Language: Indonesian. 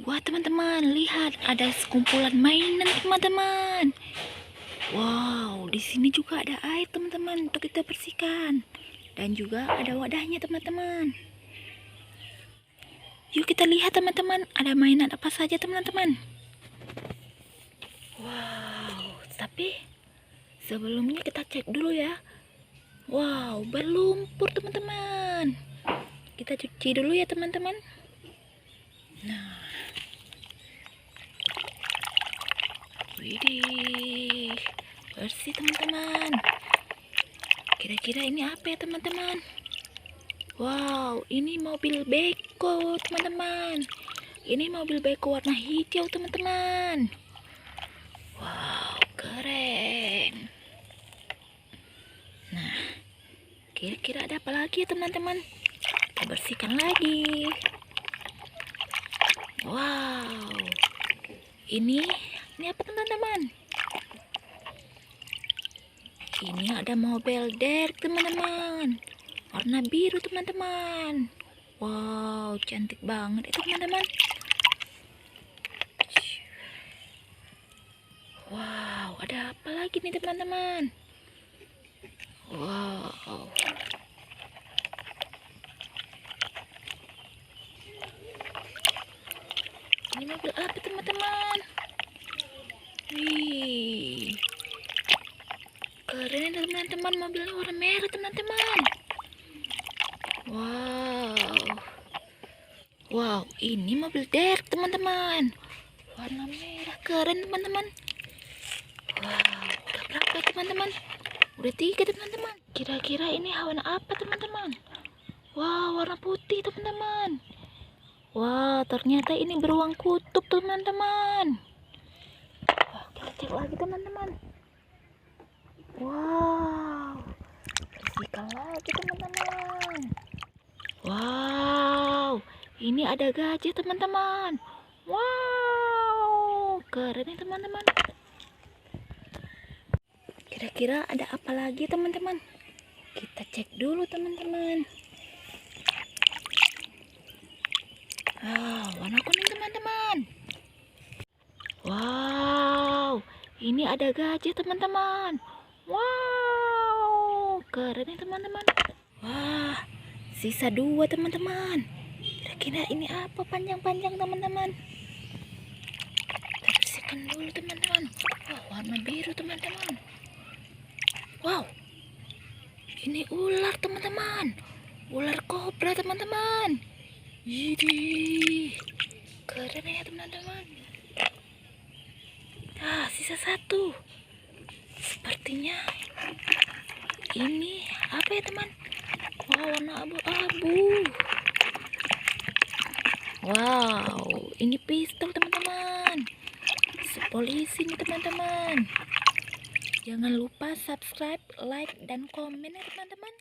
Wah teman-teman, lihat ada sekumpulan mainan teman-teman. Wow, di sini juga ada air teman-teman untuk kita bersihkan. Dan juga ada wadahnya teman-teman. Yuk kita lihat teman-teman, ada mainan apa saja teman-teman. Wow, tapi sebelumnya kita cek dulu ya. Wow, berlumpur teman-teman. Kita cuci dulu ya teman-teman. Nah, widih, bersih teman-teman. Kira-kira ini apa ya teman-teman? Wow, ini mobil beko teman-teman. Ini mobil beko warna hijau teman-teman. Wow, keren. Nah, kira-kira ada apa lagi ya teman-teman? Kita bersihkan lagi. Wow, ini apa teman-teman? Ini ada mobil derek teman-teman, warna biru teman-teman. Wow, cantik banget itu teman-teman. Wow, ada apa lagi nih teman-teman? Wow, ini mobil apa teman-teman? Wih, keren teman-teman, mobilnya warna merah teman-teman. Wow, ini mobil derek teman-teman, warna merah, keren teman-teman. Wow, udah berapa teman-teman? Udah 3 teman-teman. Kira-kira ini hewan apa teman-teman? Wow, warna putih teman-teman. Wah, ternyata ini beruang kutub teman-teman. Wah, kita cek lagi teman-teman. Wow, bersihkan lagi teman-teman. Wow, ini ada gajah teman-teman. Wow, keren ya teman-teman. Kira-kira ada apa lagi teman-teman? Kita cek dulu teman-teman. Warna kuning teman-teman. Wow, ini ada gajah teman-teman. Wow, keren ya teman-teman. Wah, sisa 2 teman-teman. Kira-kira ini apa panjang-panjang teman-teman? Kita bersihkan dulu teman-teman. Wah, warna biru teman-teman. Wow, ini ular teman-teman. Ular kobra teman-teman. Widih, keren ya teman-teman. Sisa 1. Sepertinya ini apa ya teman? Wow, warna abu-abu. Wow, ini pistol teman-teman. Polisi nih teman-teman. Jangan lupa subscribe, like, dan komen ya teman-teman.